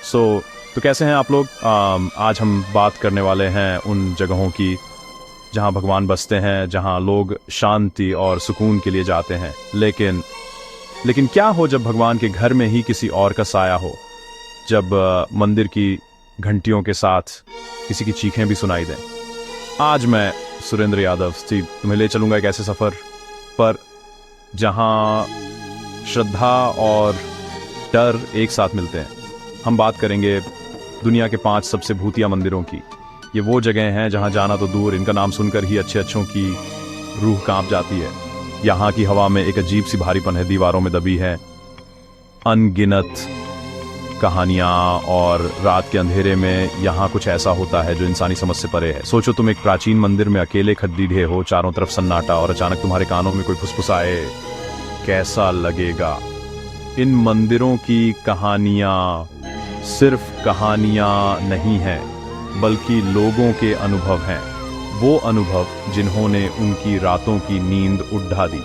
तो कैसे हैं आप लोग? आज हम बात करने वाले हैं उन जगहों की जहां भगवान बसते हैं, जहां लोग शांति और सुकून के लिए जाते हैं। लेकिन क्या हो जब भगवान के घर में ही किसी और का साया हो, जब मंदिर की घंटियों के साथ किसी की चीखें भी सुनाई दें। आज मैं सुरेंद्र यादव स्टीव तुम्हें ले चलूंगा एक ऐसे सफर पर जहां श्रद्धा और डर एक साथ मिलते हैं। हम बात करेंगे दुनिया के 5 सबसे भूतिया मंदिरों की। ये वो जगह हैं जहां जाना तो दूर, इनका नाम सुनकर ही अच्छों की रूह कांप जाती है। यहाँ की हवा में एक अजीब सी भारीपन है, दीवारों में दबी है अनगिनत कहानियां, और रात के अंधेरे में यहाँ कुछ ऐसा होता है जो इंसानी समझ से परे है। सोचो तुम एक प्राचीन मंदिर में अकेले खड़े हो, चारों तरफ सन्नाटा, और अचानक तुम्हारे कानों में कोई फुसफुसाए, कैसा लगेगा? इन मंदिरों की कहानियां सिर्फ कहानियां नहीं हैं, बल्कि लोगों के अनुभव हैं। वो अनुभव जिन्होंने उनकी रातों की नींद उड़ा दी।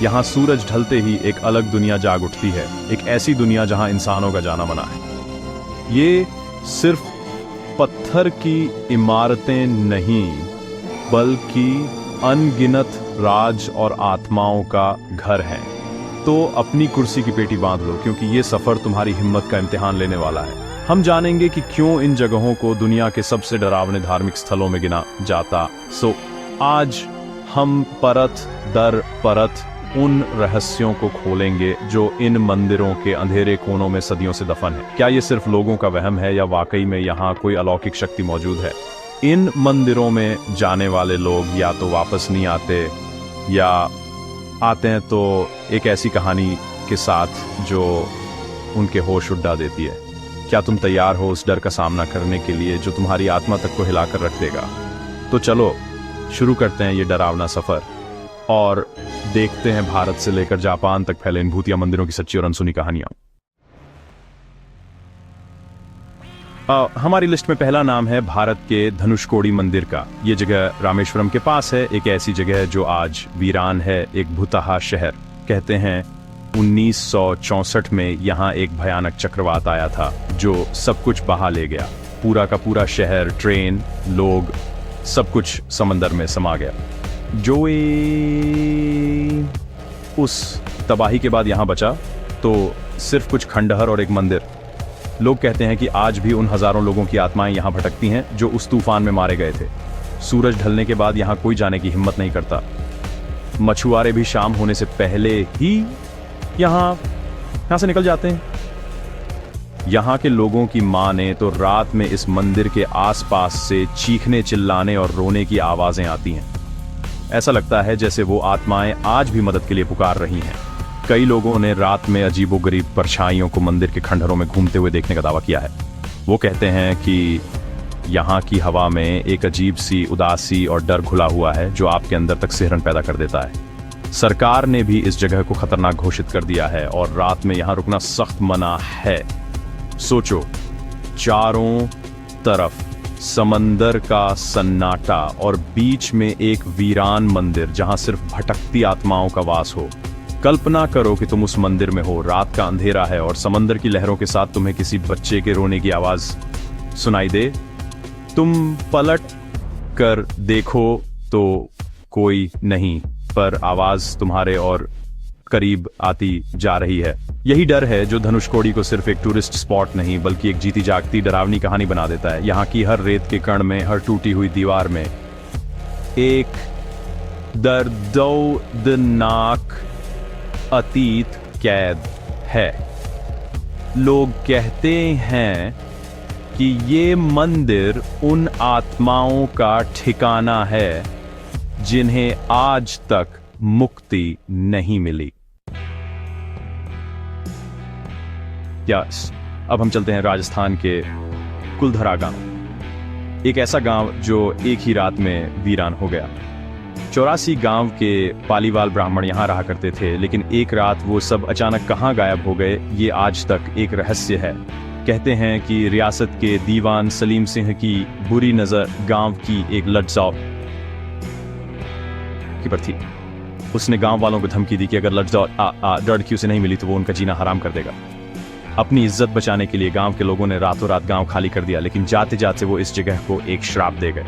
यहाँ सूरज ढलते ही एक अलग दुनिया जाग उठती है, एक ऐसी दुनिया जहाँ इंसानों का जाना मना है। ये सिर्फ पत्थर की इमारतें नहीं, बल्कि अनगिनत राज और आत्माओं का घर है। तो अपनी कुर्सी की पेटी बांध लो, क्योंकि ये सफर तुम्हारी हिम्मत का इम्तिहान लेने वाला है। हम जानेंगे कि क्यों इन जगहों को दुनिया के सबसे डरावने धार्मिक स्थलों में गिना जाता। आज हम परत दर परत उन रहस्यों को खोलेंगे जो इन मंदिरों के अंधेरे कोनों में सदियों से दफन है। क्या ये सिर्फ लोगों का वहम है, या वाकई में यहाँ कोई अलौकिक शक्ति मौजूद है? इन मंदिरों में जाने वाले लोग या तो वापस नहीं आते, या आते हैं तो एक ऐसी कहानी के साथ जो उनके होश उड़ा देती है। क्या तुम तैयार हो उस डर का सामना करने के लिए जो तुम्हारी आत्मा तक को हिलाकर रख देगा? तो चलो शुरू करते हैं ये डरावना सफर, और देखते हैं भारत से लेकर जापान तक फैले इन भूतिया मंदिरों की सच्ची और अनसुनी कहानियां। हमारी लिस्ट में पहला नाम है भारत के धनुषकोडी मंदिर का। ये जगह रामेश्वरम के पास है, एक ऐसी जगह जो आज वीरान है, एक भूतहा शहर। कहते हैं 1964 में यहाँ एक भयानक चक्रवात आया था जो सब कुछ बहा ले गया। पूरा का पूरा शहर, ट्रेन, लोग, सब कुछ समंदर में समा गया। उस तबाही के बाद यहाँ बचा तो सिर्फ कुछ खंडहर और एक मंदिर। लोग कहते हैं कि आज भी उन हजारों लोगों की आत्माएं यहाँ भटकती हैं जो उस तूफान में मारे गए थे। सूरज ढलने के बाद यहाँ कोई जाने की हिम्मत नहीं करता। मछुआरे भी शाम होने से पहले ही यहाँ से निकल जाते हैं। यहाँ के लोगों की माने तो रात में इस मंदिर के आसपास से चीखने, चिल्लाने और रोने की आवाजें आती हैं। ऐसा लगता है जैसे वो आत्माएं आज भी मदद के लिए पुकार रही हैं। कई लोगों ने रात में अजीबोगरीब परछाइयों को मंदिर के खंडहरों में घूमते हुए देखने का दावा किया है। वो कहते हैं कि यहाँ की हवा में एक अजीब सी उदासी और डर घुला हुआ है जो आपके अंदर तक सिहरन पैदा कर देता है। सरकार ने भी इस जगह को खतरनाक घोषित कर दिया है और रात में यहाँ रुकना सख्त मना है। सोचो, चारों तरफ समंदर का सन्नाटा और बीच में एक वीरान मंदिर जहां सिर्फ भटकती आत्माओं का वास हो। कल्पना करो कि तुम उस मंदिर में हो, रात का अंधेरा है और समंदर की लहरों के साथ तुम्हें किसी बच्चे के रोने की आवाज सुनाई दे। तुम पलट कर देखो तो कोई नहीं, पर आवाज तुम्हारे और करीब आती जा रही है। यही डर है जो धनुषकोडी को सिर्फ एक टूरिस्ट स्पॉट नहीं, बल्कि एक जीती जागती डरावनी कहानी बना देता है। यहाँ की हर रेत के कण में, हर टूटी हुई दीवार में एक दर्दनाक अतीत कैद है। लोग कहते हैं कि ये मंदिर उन आत्माओं का ठिकाना है जिन्हें आज तक मुक्ति नहीं मिली। अब हम चलते हैं राजस्थान के कुलधरा गांव। एक ऐसा गांव जो एक ही रात में वीरान हो गया। 84 गांव के पालीवाल ब्राह्मण यहाँ रहा करते थे, लेकिन एक रात वो सब अचानक कहाँ गायब हो गए, ये आज तक एक रहस्य है। कहते हैं कि रियासत के दीवान सलीम सिंह की बुरी नजर गांव की एक लड़जाऊ की पर थी। उसने गांव वालों को धमकी दी कि अगर लड़जाऊ लड़की उसे नहीं मिली तो वो उनका जीना हराम कर देगा। अपनी इज्जत बचाने के लिए गांव के लोगों ने रातों रात गांव खाली कर दिया, लेकिन जाते जाते वो इस जगह को एक श्राप दे गए।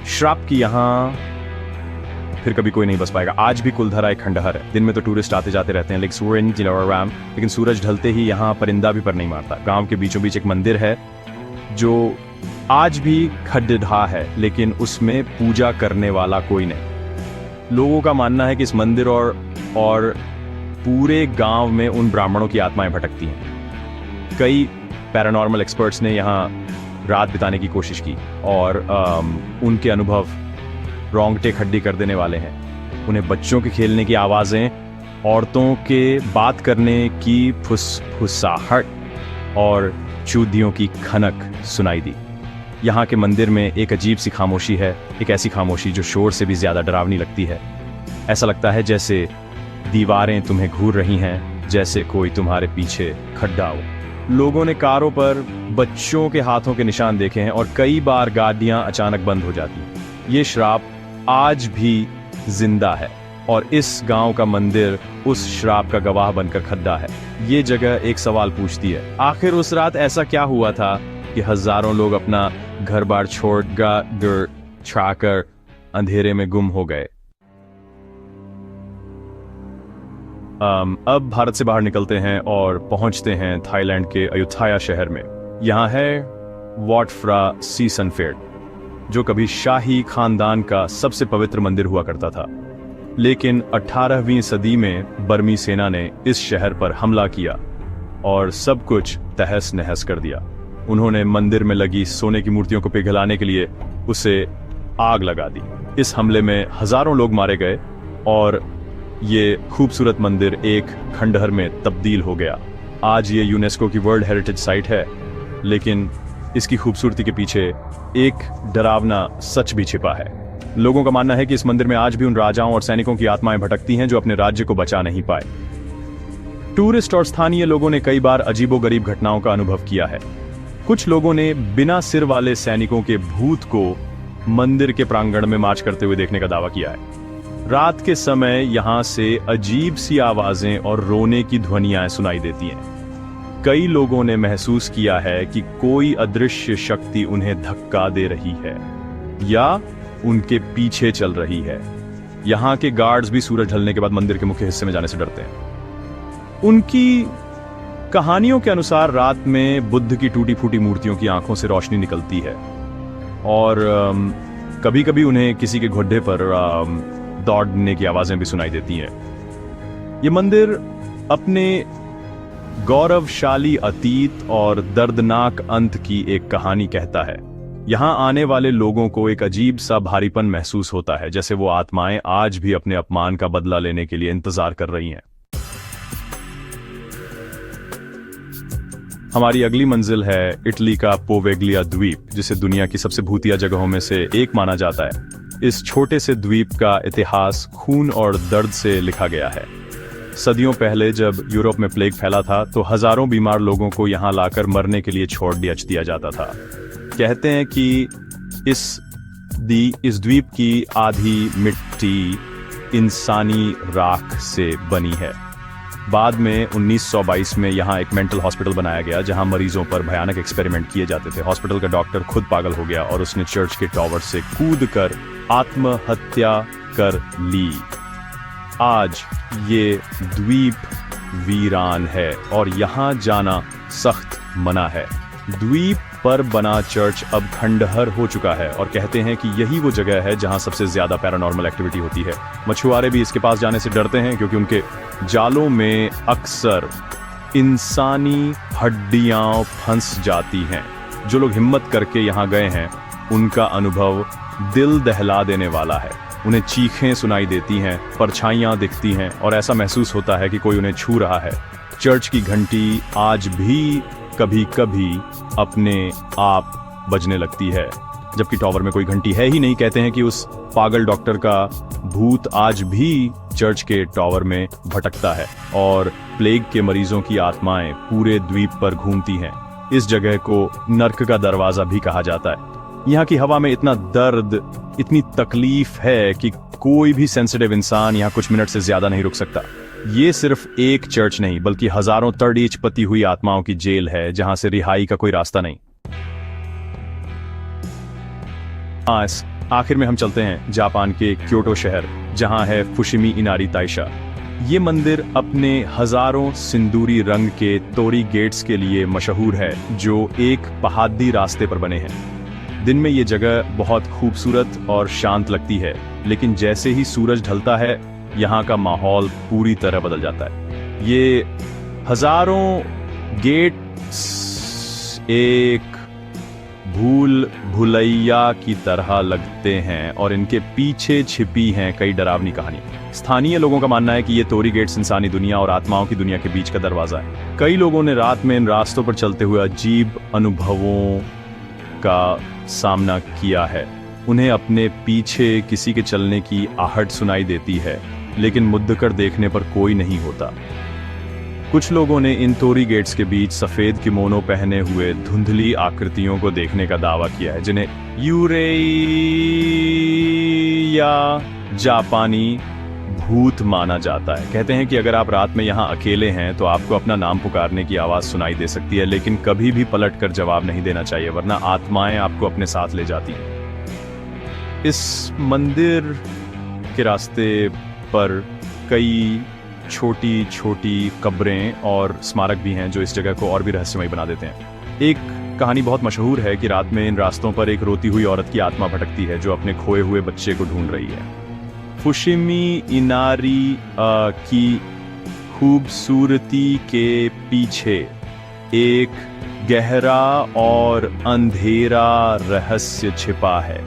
श्राप की यहाँ फिर कभी कोई नहीं बस पाएगा। आज भी कुलधरा एक खंडहर है। दिन में तो टूरिस्ट आते जाते रहते हैं, लेकिन सूरज ढलते ही यहाँ परिंदा भी पर नहीं मारता। गांव के बीचों बीच एक मंदिर है जो आज भी खड्डा है, लेकिन उसमें पूजा करने वाला कोई नहीं। लोगों का मानना है कि इस मंदिर और पूरे गांव में उन ब्राह्मणों की आत्माएं भटकती हैं। कई पैरानॉर्मल एक्सपर्ट्स ने यहाँ रात बिताने की कोशिश की और उनके अनुभव रोंगटे खड्डी कर देने वाले हैं। उन्हें बच्चों के खेलने की आवाज़ें, औरतों के बात करने की फुसफुसाहट और चूदियों की खनक सुनाई दी। यहाँ के मंदिर में एक अजीब सी खामोशी है, एक ऐसी खामोशी जो शोर से भी ज़्यादा डरावनी लगती है। ऐसा लगता है जैसे दीवारें तुम्हें घूर रही हैं, जैसे कोई तुम्हारे पीछे खड़ा हो। लोगों ने कारों पर बच्चों के हाथों के निशान देखे हैं और कई बार गाड़ियां अचानक बंद हो जाती हैं। ये श्राप आज भी जिंदा है और इस गांव का मंदिर उस श्राप का गवाह बनकर खड़ा है। ये जगह एक सवाल पूछती है, आखिर उस रात ऐसा क्या हुआ था कि हजारों लोग अपना घर बार छोड़कर अंधेरे में गुम हो गए। अब भारत से बाहर निकलते हैं और पहुंचते हैं थाईलैंड के अयुथाया शहर में। यहाँ है वॉट फ्रा सीसनफेड, जो कभी शाही खानदान का सबसे पवित्र मंदिर हुआ करता था। लेकिन 18वीं सदी में बर्मी सेना ने इस शहर पर हमला किया और सब कुछ तहस नहस कर दिया। उन्होंने मंदिर में लगी सोने की मूर्तियों को पिघलाने के लिए उसे आग लगा दी। इस हमले में हजारों लोग मारे गए और ये खूबसूरत मंदिर एक खंडहर में तब्दील हो गया। आज ये यूनेस्को की वर्ल्ड हेरिटेज साइट है, लेकिन इसकी खूबसूरती के पीछे एक डरावना सच भी छिपा है। लोगों का मानना है कि इस मंदिर में आज भी उन राजाओं और सैनिकों की आत्माएं भटकती हैं जो अपने राज्य को बचा नहीं पाए। टूरिस्ट और स्थानीय लोगों ने कई बार अजीबोगरीब घटनाओं का अनुभव किया है। कुछ लोगों ने बिना सिर वाले सैनिकों के भूत को मंदिर के प्रांगण में मार्च करते हुए देखने का दावा किया है। रात के समय यहां से अजीब सी आवाजें और रोने की ध्वनियां सुनाई देती हैं। कई लोगों ने महसूस किया है कि कोई अदृश्य शक्ति उन्हें धक्का दे रही है या उनके पीछे चल रही है। यहाँ के गार्ड्स भी सूरज ढलने के बाद मंदिर के मुख्य हिस्से में जाने से डरते हैं। उनकी कहानियों के अनुसार रात में बुद्ध की टूटी फूटी मूर्तियों की आंखों से रोशनी निकलती है और कभी कभी उन्हें किसी के घोड़े पर दौड़ने की आवाजें भी सुनाई देती हैं। ये मंदिर अपने गौरवशाली अतीत और दर्दनाक अंत की एक कहानी कहता है। यहाँ आने वाले लोगों को एक अजीब सा भारीपन महसूस होता है, जैसे वो आत्माएं आज भी अपने अपमान का बदला लेने के लिए इंतजार कर रही हैं। हमारी अगली मंजिल है इटली का पोवेग्लिया द्वीप, जिसे दुनिया की सबसे भूतिया जगहों में से एक माना जाता है। इस छोटे से द्वीप का इतिहास खून और दर्द से लिखा गया है। सदियों पहले जब यूरोप में प्लेग फैला था तो हजारों बीमार लोगों को यहाँ लाकर मरने के लिए छोड़ दिया जाता था। कहते हैं कि इस द्वीप की आधी मिट्टी इंसानी राख से बनी है। बाद में 1922 में यहाँ एक मेंटल हॉस्पिटल बनाया गया जहाँ मरीजों पर भयानक एक्सपेरिमेंट किए जाते थे। हॉस्पिटल का डॉक्टर खुद पागल हो गया और उसने चर्च के टॉवर से कूदकर आत्महत्या कर ली। आज ये द्वीप वीरान है और यहाँ जाना सख्त मना है। द्वीप पर बना चर्च अब खंडहर हो चुका है और कहते हैं कि यही वो जगह है जहाँ सबसे ज्यादा पैरानॉर्मल एक्टिविटी होती है। मछुआरे भी इसके पास जाने से डरते हैं क्योंकि उनके जालों में अक्सर इंसानी हड्डियां फंस जाती हैं। जो लोग हिम्मत करके यहाँ गए हैं उनका अनुभव दिल दहला देने वाला है। उन्हें चीखें सुनाई देती हैं, परछाइयां दिखती हैं और ऐसा महसूस होता है कि कोई उन्हें छू रहा है। चर्च की घंटी आज भी कभी कभी अपने आप बजने लगती है, जबकि टॉवर में कोई घंटी है ही नहीं। कहते हैं कि उस पागल डॉक्टर का भूत आज भी चर्च के टॉवर में भटकता है और प्लेग के मरीजों की आत्माएं पूरे द्वीप पर घूमती हैं। इस जगह को नर्क का दरवाजा भी कहा जाता है। यहाँ की हवा में इतना दर्द, इतनी तकलीफ है कि कोई भी सेंसिटिव इंसान यहाँ कुछ मिनट से ज्यादा नहीं रुक सकता। ये सिर्फ एक चर्च नहीं बल्कि हजारों तड़ीच पती हुई आत्माओं की जेल है जहां से रिहाई का कोई रास्ता नहीं। आज आखिर में हम चलते हैं जापान के क्योटो शहर, जहां है फुशिमी इनारी ताइशा। ये मंदिर अपने हजारों सिंदूरी रंग के तोरी गेट्स के लिए मशहूर है, जो एक पहाड़ी रास्ते पर बने हैं। दिन में ये जगह बहुत खूबसूरत और शांत लगती है, लेकिन जैसे ही सूरज ढलता है यहाँ का माहौल पूरी तरह बदल जाता है। ये हजारों गेट्स एक भूल भुलैया की तरह लगते हैं और इनके पीछे छिपी हैं कई डरावनी कहानी। स्थानीय लोगों का मानना है कि ये तोरी गेट्स इंसानी दुनिया और आत्माओं की दुनिया के बीच का दरवाजा है। कई लोगों ने रात में इन रास्तों पर चलते हुए अजीब अनुभवों का सामना किया है। उन्हें अपने पीछे किसी के चलने की आहट सुनाई देती है, लेकिन मुद्द कर देखने पर कोई नहीं होता। कुछ लोगों ने इन तोरी गेट्स के बीच सफेद किमोनो पहने हुए धुंधली आकृतियों को देखने का दावा किया है, जिन्हें यूरेई या जापानी भूत माना जाता है। कहते हैं कि अगर आप रात में यहाँ अकेले हैं तो आपको अपना नाम पुकारने की आवाज सुनाई दे सकती है, लेकिन कभी भी पलटकर जवाब नहीं देना चाहिए, वरना आत्माएं आपको अपने साथ ले जाती हैं। इस मंदिर के रास्ते पर कई छोटी छोटी कब्रें और स्मारक भी हैं जो इस जगह को और भी रहस्यमय बना देते हैं। एक कहानी बहुत मशहूर है कि रात में इन रास्तों पर एक रोती हुई औरत की आत्मा भटकती है जो अपने खोए हुए बच्चे को ढूंढ रही है। फुशिमी इनारी की खूबसूरती के पीछे एक गहरा और अंधेरा रहस्य छिपा है।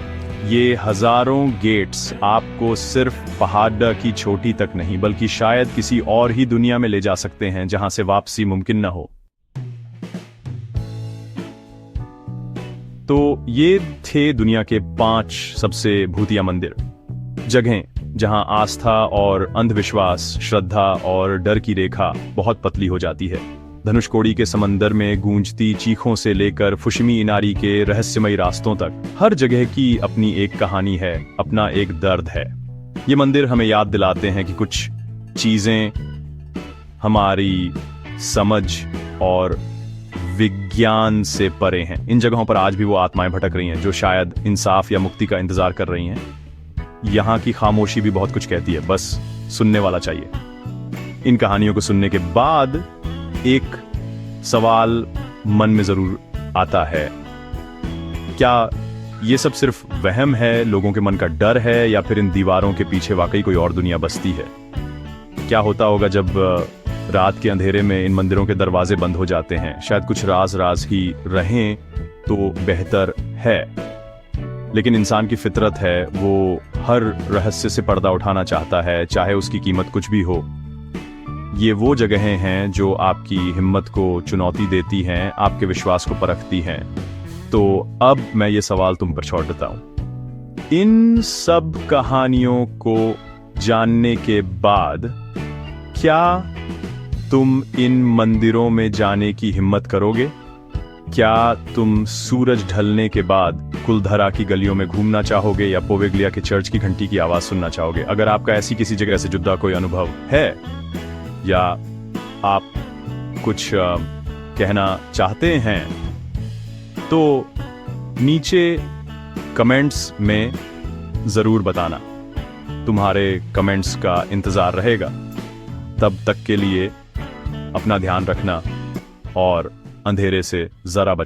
ये हजारों गेट्स आपको सिर्फ पहाड़ की चोटी तक नहीं बल्कि शायद किसी और ही दुनिया में ले जा सकते हैं जहां से वापसी मुमकिन न हो। तो ये थे दुनिया के 5 सबसे भूतिया मंदिर, जगहें जहां आस्था और अंधविश्वास, श्रद्धा और डर की रेखा बहुत पतली हो जाती है। धनुषकोडी के समंदर में गूंजती चीखों से लेकर फुशिमी इनारी के रहस्यमयी रास्तों तक, हर जगह की अपनी एक कहानी है, अपना एक दर्द है। ये मंदिर हमें याद दिलाते हैं कि कुछ चीजें हमारी समझ और विज्ञान से परे हैं। इन जगहों पर आज भी वो आत्माएं भटक रही हैं जो शायद इंसाफ या मुक्ति का इंतजार कर रही हैं। यहाँ की खामोशी भी बहुत कुछ कहती है, बस सुनने वाला चाहिए। इन कहानियों को सुनने के बाद एक सवाल मन में जरूर आता है, क्या ये सब सिर्फ वहम है, लोगों के मन का डर है, या फिर इन दीवारों के पीछे वाकई कोई और दुनिया बसती है? क्या होता होगा जब रात के अंधेरे में इन मंदिरों के दरवाजे बंद हो जाते हैं? शायद कुछ राज ही रहें तो बेहतर है, लेकिन इंसान की फितरत है, वो हर रहस्य से पर्दा उठाना चाहता है, चाहे उसकी कीमत कुछ भी हो। ये वो जगहें हैं जो आपकी हिम्मत को चुनौती देती हैं, आपके विश्वास को परखती हैं। तो अब मैं ये सवाल तुम पर छोड़ देता हूं, इन सब कहानियों को जानने के बाद क्या तुम इन मंदिरों में जाने की हिम्मत करोगे? क्या तुम सूरज ढलने के बाद कुलधरा की गलियों में घूमना चाहोगे या पोवेगलिया के चर्च की घंटी की आवाज सुनना चाहोगे? अगर आपका ऐसी किसी जगह से जुदा कोई अनुभव है या आप कुछ कहना चाहते हैं तो नीचे कमेंट्स में जरूर बताना। तुम्हारे कमेंट्स का इंतजार रहेगा। तब तक के लिए अपना ध्यान रखना और अंधेरे से जरा बच